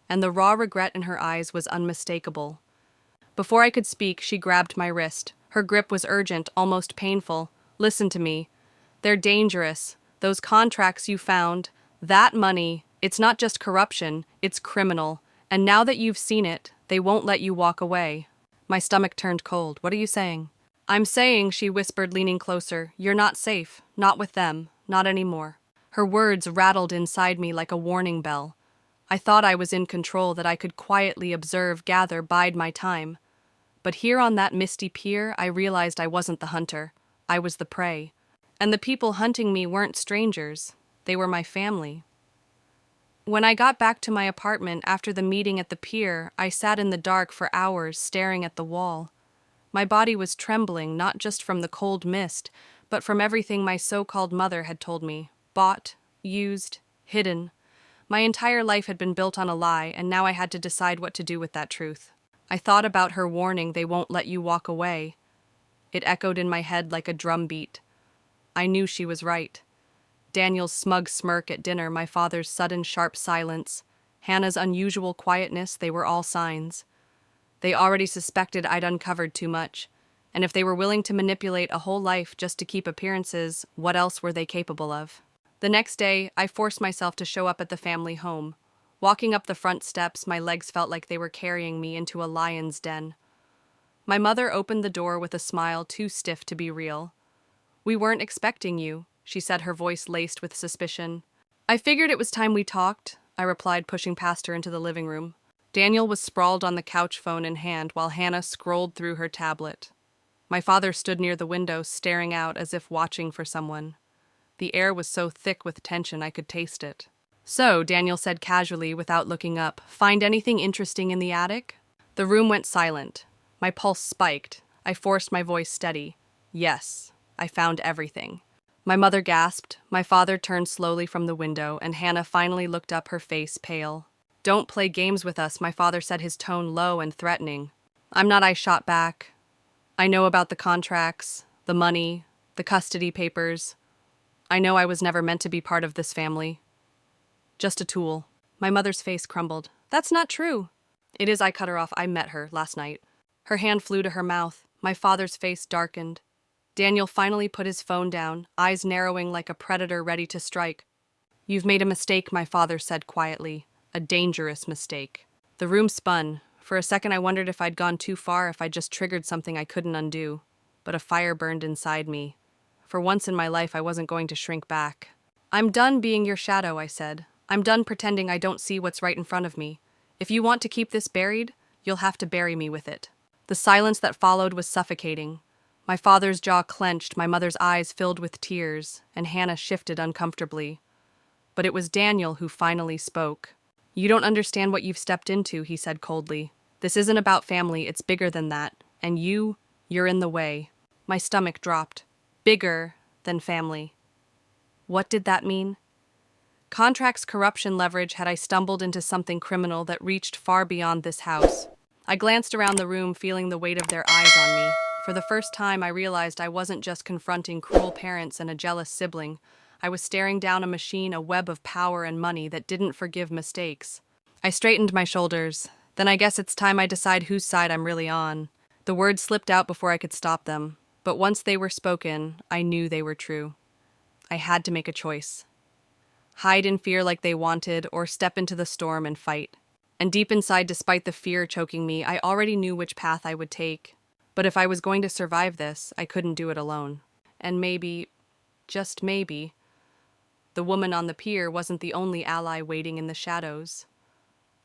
And the raw regret in her eyes was unmistakable. Before I could speak, she grabbed my wrist. Her grip was urgent, almost painful. Listen to me. They're dangerous. Those contracts you found, that money, it's not just corruption, it's criminal. And now that you've seen it, they won't let you walk away. My stomach turned cold. What are you saying? I'm saying, she whispered, leaning closer, you're not safe. Not with them. Not anymore. Her words rattled inside me like a warning bell. I thought I was in control, that I could quietly observe, gather, bide my time. But here on that misty pier, I realized I wasn't the hunter. I was the prey. And the people hunting me weren't strangers. They were my family. When I got back to my apartment after the meeting at the pier, I sat in the dark for hours, staring at the wall. My body was trembling, not just from the cold mist, but from everything my so-called mother had told me. Bought, used, hidden. My entire life had been built on a lie, and now I had to decide what to do with that truth. I thought about her warning, they won't let you walk away. It echoed in my head like a drumbeat. I knew she was right. Daniel's smug smirk at dinner, my father's sudden sharp silence, Hannah's unusual quietness, they were all signs. They already suspected I'd uncovered too much, and if they were willing to manipulate a whole life just to keep appearances, what else were they capable of? The next day, I forced myself to show up at the family home. Walking up the front steps, my legs felt like they were carrying me into a lion's den. My mother opened the door with a smile too stiff to be real. We weren't expecting you, she said, her voice laced with suspicion. I figured it was time we talked, I replied, pushing past her into the living room. Daniel was sprawled on the couch, phone in hand, while Hannah scrolled through her tablet. My father stood near the window, staring out as if watching for someone. The air was so thick with tension I could taste it. So, Daniel said casually, without looking up, find anything interesting in the attic? The room went silent. My pulse spiked. I forced my voice steady. Yes, I found everything. My mother gasped. My father turned slowly from the window, and Hannah finally looked up, her face pale. Don't play games with us, my father said, his tone low and threatening. I'm not, I shot back. I know about the contracts, the money, the custody papers. I know I was never meant to be part of this family. Just a tool. My mother's face crumbled. That's not true. It is, I cut her off. I met her last night. Her hand flew to her mouth. My father's face darkened. Daniel finally put his phone down, eyes narrowing like a predator ready to strike. You've made a mistake, my father said quietly. A dangerous mistake. The room spun. For a second I wondered if I'd gone too far, if I'd just triggered something I couldn't undo. But a fire burned inside me. For once in my life I wasn't going to shrink back. I'm done being your shadow, I said. I'm done pretending I don't see what's right in front of me. If you want to keep this buried, you'll have to bury me with it. The silence that followed was suffocating. My father's jaw clenched, my mother's eyes filled with tears, and Hannah shifted uncomfortably. But it was Daniel who finally spoke. You don't understand what you've stepped into, he said coldly. This isn't about family, it's bigger than that. And you're in the way. My stomach dropped. Bigger than family. What did that mean? Contracts corruption leverage had I stumbled into something criminal that reached far beyond this house. I glanced around the room, feeling the weight of their eyes on me. For the first time, I realized I wasn't just confronting cruel parents and a jealous sibling. I was staring down a machine, a web of power and money that didn't forgive mistakes. I straightened my shoulders. Then I guess it's time I decide whose side I'm really on. The words slipped out before I could stop them, but once they were spoken, I knew they were true. I had to make a choice. Hide in fear like they wanted, or step into the storm and fight. And deep inside, despite the fear choking me, I already knew which path I would take. But if I was going to survive this, I couldn't do it alone. And maybe, just maybe, the woman on the pier wasn't the only ally waiting in the shadows.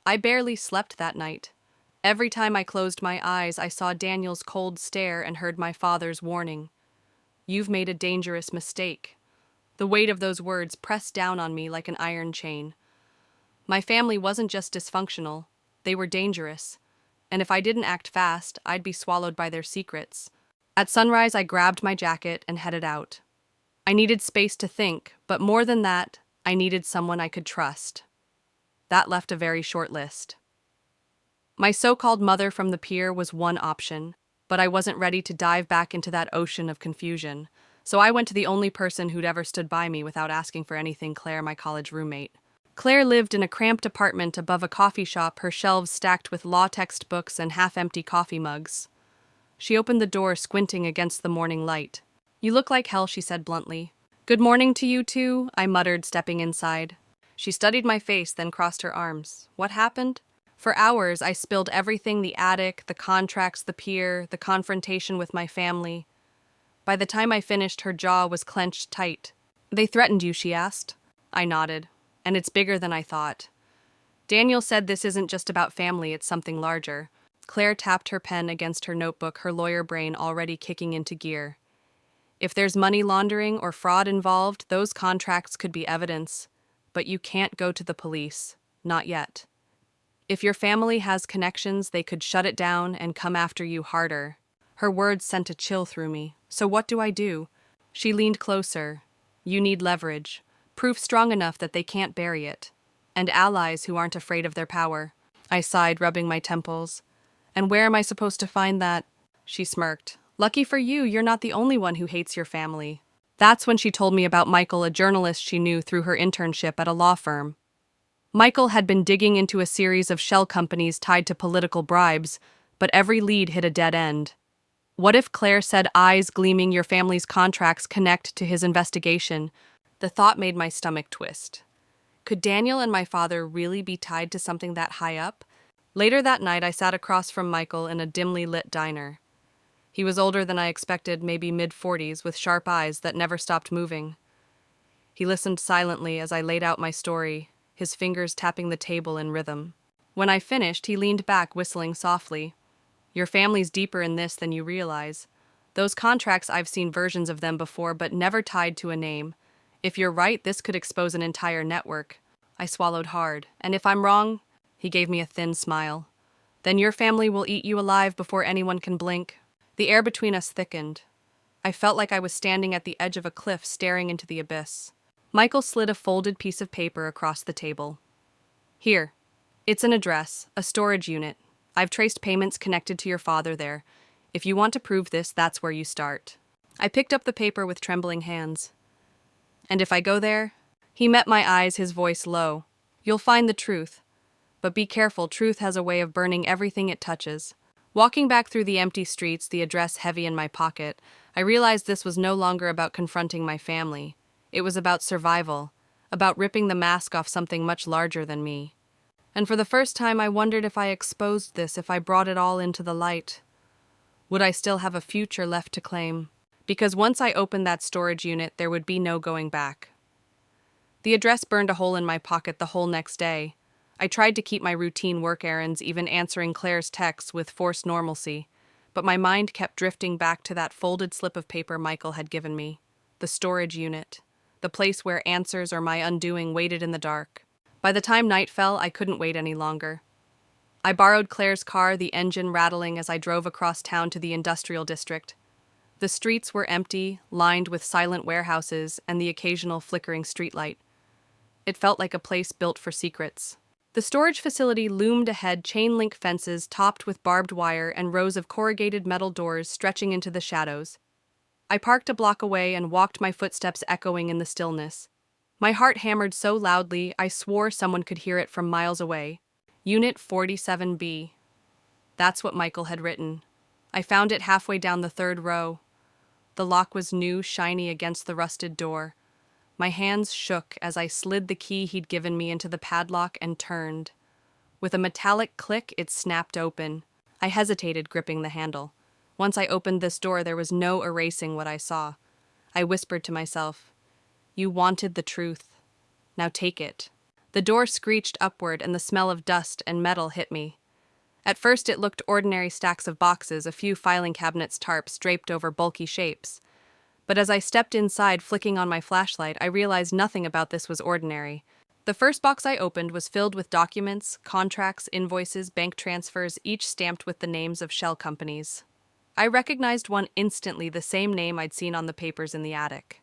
I barely slept that night. Every time I closed my eyes, I saw Daniel's cold stare and heard my father's warning. "You've made a dangerous mistake." The weight of those words pressed down on me like an iron chain. My family wasn't just dysfunctional, they were dangerous. And if I didn't act fast, I'd be swallowed by their secrets. At sunrise, I grabbed my jacket and headed out. I needed space to think, but more than that, I needed someone I could trust. That left a very short list. My so-called mother from the pier was one option, but I wasn't ready to dive back into that ocean of confusion. So I went to the only person who'd ever stood by me without asking for anything, Claire, my college roommate. Claire lived in a cramped apartment above a coffee shop, her shelves stacked with law textbooks and half-empty coffee mugs. She opened the door, squinting against the morning light. "You look like hell," she said bluntly. "Good morning to you too," I muttered, stepping inside. She studied my face, then crossed her arms. "What happened?" For hours, I spilled everything: the attic, the contracts, the pier, the confrontation with my family. By the time I finished, her jaw was clenched tight. "They threatened you?" she asked. I nodded. "And it's bigger than I thought. Daniel said this isn't just about family, it's something larger." Claire tapped her pen against her notebook, her lawyer brain already kicking into gear. "If there's money laundering or fraud involved, those contracts could be evidence. But you can't go to the police. Not yet. If your family has connections, they could shut it down and come after you harder." Her words sent a chill through me. "So what do I do?" She leaned closer. "You need leverage. Proof strong enough that they can't bury it. And allies who aren't afraid of their power." I sighed, rubbing my temples. "And where am I supposed to find that?" She smirked. "Lucky for you, you're not the only one who hates your family." That's when she told me about Michael, a journalist she knew through her internship at a law firm. Michael had been digging into a series of shell companies tied to political bribes, but every lead hit a dead end. What if Claire said, eyes gleaming, your family's contracts connect to his investigation? The thought made my stomach twist. Could Daniel and my father really be tied to something that high up? Later that night, I sat across from Michael in a dimly lit diner. He was older than I expected, maybe mid-40s, with sharp eyes that never stopped moving. He listened silently as I laid out my story, his fingers tapping the table in rhythm. When I finished, he leaned back, whistling softly. "Your family's deeper in this than you realize. Those contracts, I've seen versions of them before, but never tied to a name. If you're right, this could expose an entire network." I swallowed hard. "And if I'm wrong?" He gave me a thin smile. "Then your family will eat you alive before anyone can blink." The air between us thickened. I felt like I was standing at the edge of a cliff, staring into the abyss. Michael slid a folded piece of paper across the table. "Here. It's an address, a storage unit. I've traced payments connected to your father there. If you want to prove this, that's where you start." I picked up the paper with trembling hands. "And if I go there?" He met my eyes, his voice low. "You'll find the truth. But be careful, truth has a way of burning everything it touches." Walking back through the empty streets, the address heavy in my pocket, I realized this was no longer about confronting my family. It was about survival, about ripping the mask off something much larger than me. And for the first time, I wondered if I exposed this, if I brought it all into the light. Would I still have a future left to claim? Because once I opened that storage unit, there would be no going back. The address burned a hole in my pocket the whole next day. I tried to keep my routine work errands, even answering Claire's texts with forced normalcy, but my mind kept drifting back to that folded slip of paper Michael had given me. The storage unit. The place where answers or my undoing waited in the dark. By the time night fell, I couldn't wait any longer. I borrowed Claire's car, the engine rattling as I drove across town to the industrial district. The streets were empty, lined with silent warehouses and the occasional flickering streetlight. It felt like a place built for secrets. The storage facility loomed ahead, chain-link fences topped with barbed wire and rows of corrugated metal doors stretching into the shadows. I parked a block away and walked, my footsteps echoing in the stillness. My heart hammered so loudly I swore someone could hear it from miles away. Unit 47B. That's what Michael had written. I found it halfway down the third row. The lock was new, shiny against the rusted door. My hands shook as I slid the key he'd given me into the padlock and turned. With a metallic click, it snapped open. I hesitated, gripping the handle. Once I opened this door, there was no erasing what I saw. I whispered to myself, "You wanted the truth. Now take it." The door screeched upward and the smell of dust and metal hit me. At first it looked ordinary, stacks of boxes, a few filing cabinets, tarps draped over bulky shapes. But as I stepped inside, flicking on my flashlight, I realized nothing about this was ordinary. The first box I opened was filled with documents, contracts, invoices, bank transfers, each stamped with the names of shell companies. I recognized one instantly, the same name I'd seen on the papers in the attic.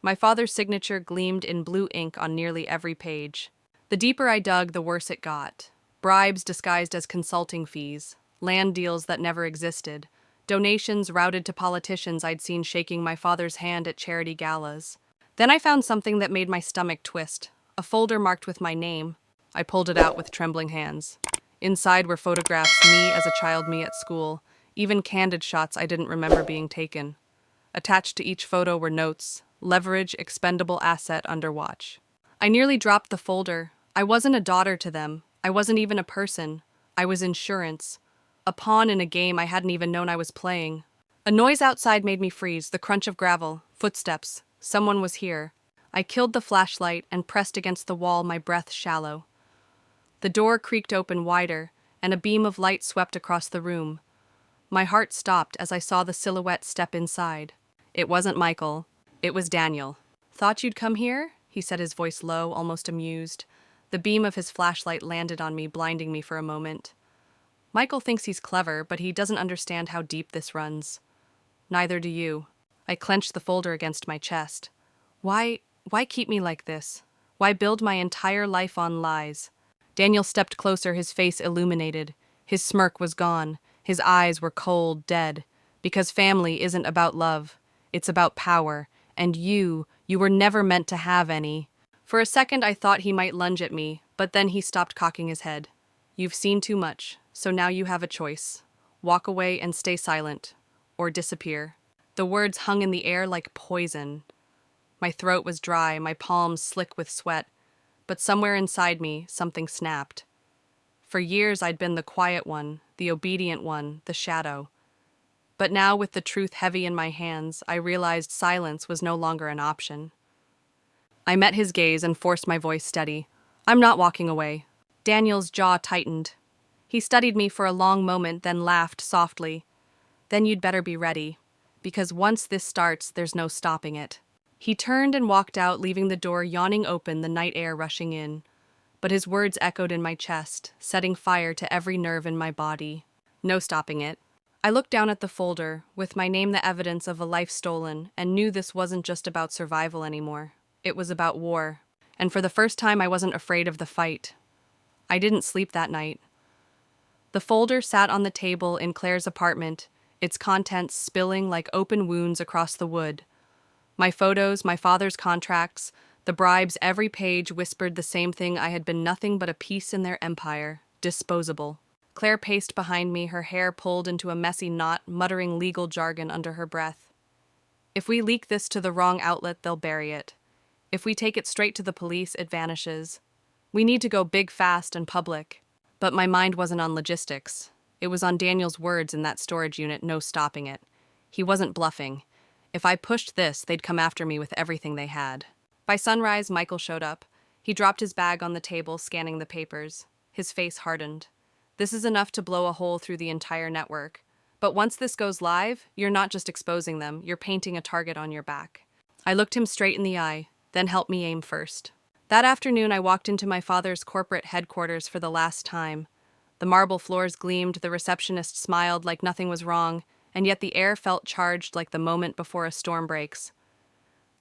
My father's signature gleamed in blue ink on nearly every page. The deeper I dug, the worse it got. Bribes disguised as consulting fees, land deals that never existed, donations routed to politicians I'd seen shaking my father's hand at charity galas. Then I found something that made my stomach twist, a folder marked with my name. I pulled it out with trembling hands. Inside were photographs, me as a child, me at school, even candid shots I didn't remember being taken. Attached to each photo were notes, leverage, expendable asset under watch. I nearly dropped the folder. I wasn't a daughter to them. I wasn't even a person. I was insurance. A pawn in a game I hadn't even known I was playing. A noise outside made me freeze, the crunch of gravel, footsteps. Someone was here. I killed the flashlight and pressed against the wall, my breath shallow. The door creaked open wider, and a beam of light swept across the room. My heart stopped as I saw the silhouette step inside. It wasn't Michael. It was Daniel. "Thought you'd come here?" he said, his voice low, almost amused. The beam of his flashlight landed on me, blinding me for a moment. Michael thinks he's clever, but he doesn't understand how deep this runs. Neither do you. I clenched the folder against my chest. Why keep me like this? Why build my entire life on lies? Daniel stepped closer, his face illuminated. His smirk was gone. His eyes were cold, dead. Because family isn't about love. It's about power. And you were never meant to have any. For a second I thought he might lunge at me, but then he stopped, cocking his head. "You've seen too much, so now you have a choice. Walk away and stay silent, or disappear." The words hung in the air like poison. My throat was dry, my palms slick with sweat, but somewhere inside me, something snapped. For years I'd been the quiet one, the obedient one, the shadow. But now, with the truth heavy in my hands, I realized silence was no longer an option. I met his gaze and forced my voice steady. "I'm not walking away." Daniel's jaw tightened. He studied me for a long moment, then laughed softly. "Then you'd better be ready, because once this starts, there's no stopping it." He turned and walked out, leaving the door yawning open, the night air rushing in. But his words echoed in my chest, setting fire to every nerve in my body. No stopping it. I looked down at the folder, with my name the evidence of a life stolen, and knew this wasn't just about survival anymore. It was about war. And for the first time, I wasn't afraid of the fight. I didn't sleep that night. The folder sat on the table in Claire's apartment, its contents spilling like open wounds across the wood. My photos, my father's contracts, the bribes, every page whispered the same thing: I had been nothing but a piece in their empire, disposable. Claire paced behind me, her hair pulled into a messy knot, muttering legal jargon under her breath. "If we leak this to the wrong outlet, they'll bury it. If we take it straight to the police, it vanishes. We need to go big, fast, and public." But my mind wasn't on logistics. It was on Daniel's words in that storage unit, no stopping it. He wasn't bluffing. If I pushed this, they'd come after me with everything they had. By sunrise, Michael showed up. He dropped his bag on the table, scanning the papers. His face hardened. "This is enough to blow a hole through the entire network. But once this goes live, you're not just exposing them, you're painting a target on your back." I looked him straight in the eye, then helped me aim first. That afternoon, I walked into my father's corporate headquarters for the last time. The marble floors gleamed, the receptionist smiled like nothing was wrong, and yet the air felt charged like the moment before a storm breaks.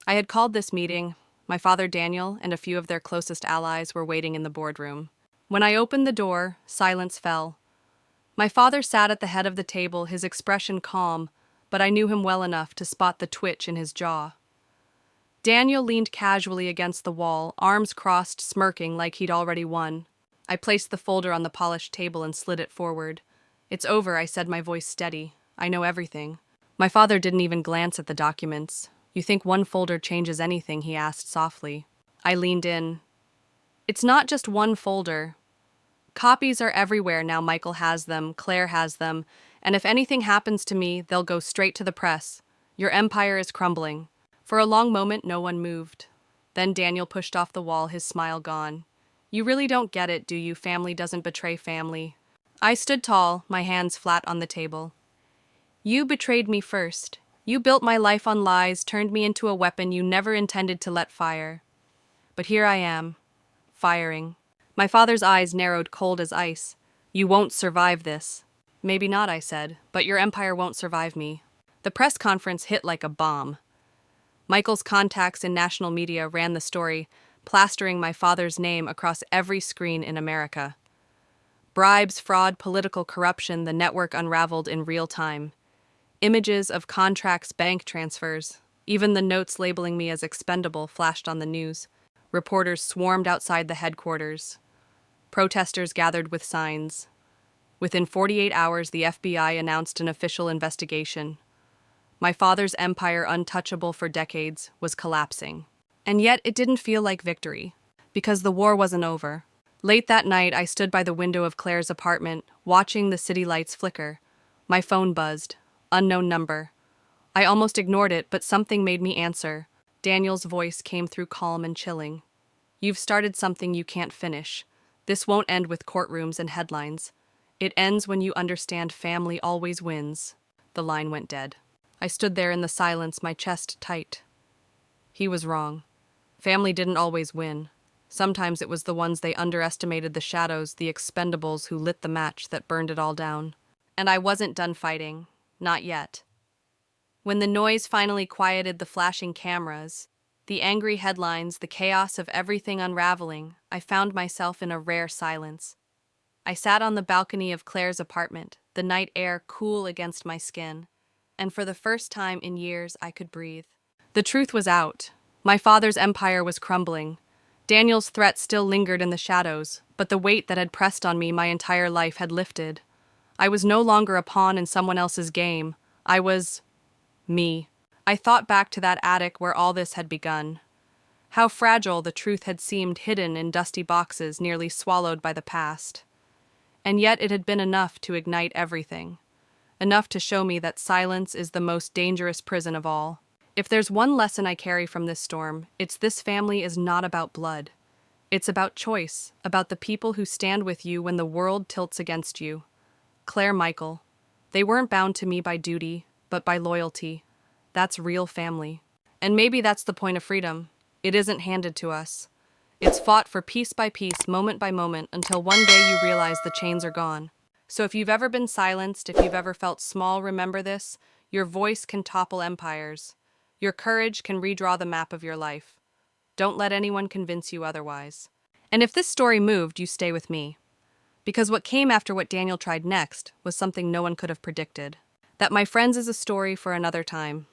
I had called this meeting. My father Daniel and a few of their closest allies were waiting in the boardroom. When I opened the door, silence fell. My father sat at the head of the table, his expression calm, but I knew him well enough to spot the twitch in his jaw. Daniel leaned casually against the wall, arms crossed, smirking like he'd already won. I placed the folder on the polished table and slid it forward. "It's over," I said, my voice steady. "I know everything." My father didn't even glance at the documents. "You think one folder changes anything?" he asked softly. I leaned in. "It's not just one folder. Copies are everywhere now. Michael has them, Claire has them, and if anything happens to me, they'll go straight to the press. Your empire is crumbling." For a long moment, no one moved. Then Daniel pushed off the wall, his smile gone. "You really don't get it, do you? Family doesn't betray family." I stood tall, my hands flat on the table. "You betrayed me first. You built my life on lies, turned me into a weapon you never intended to let fire. But here I am, firing." My father's eyes narrowed, cold as ice. "You won't survive this." "Maybe not," I said, "but your empire won't survive me." The press conference hit like a bomb. Michael's contacts in national media ran the story, plastering my father's name across every screen in America. Bribes, fraud, political corruption, the network unraveled in real time. Images of contracts, bank transfers, even the notes labeling me as expendable flashed on the news. Reporters swarmed outside the headquarters. Protesters gathered with signs. Within 48 hours, the FBI announced an official investigation. My father's empire, untouchable for decades, was collapsing. And yet it didn't feel like victory, because the war wasn't over. Late that night, I stood by the window of Claire's apartment, watching the city lights flicker. My phone buzzed. Unknown number. I almost ignored it, but something made me answer. Daniel's voice came through calm and chilling. "You've started something you can't finish. This won't end with courtrooms and headlines. It ends when you understand family always wins." The line went dead. I stood there in the silence, my chest tight. He was wrong. Family didn't always win. Sometimes it was the ones they underestimated, the shadows, the expendables who lit the match that burned it all down. And I wasn't done fighting. Not yet. When the noise finally quieted, the flashing cameras, the angry headlines, the chaos of everything unraveling, I found myself in a rare silence. I sat on the balcony of Claire's apartment, the night air cool against my skin, and for the first time in years I could breathe. The truth was out. My father's empire was crumbling. Daniel's threat still lingered in the shadows, but the weight that had pressed on me my entire life had lifted. I was no longer a pawn in someone else's game. I was me. I thought back to that attic where all this had begun. How fragile the truth had seemed, hidden in dusty boxes, nearly swallowed by the past. And yet it had been enough to ignite everything. Enough to show me that silence is the most dangerous prison of all. If there's one lesson I carry from this storm, it's this: family is not about blood. It's about choice, about the people who stand with you when the world tilts against you. Claire, Michael. They weren't bound to me by duty, but by loyalty. That's real family. And maybe that's the point of freedom. It isn't handed to us. It's fought for piece by piece, moment by moment, until one day you realize the chains are gone. So if you've ever been silenced, if you've ever felt small, remember this: your voice can topple empires. Your courage can redraw the map of your life. Don't let anyone convince you otherwise. And if this story moved, you stay with me. Because what came after what Daniel tried next was something no one could have predicted. That, my friends, is a story for another time.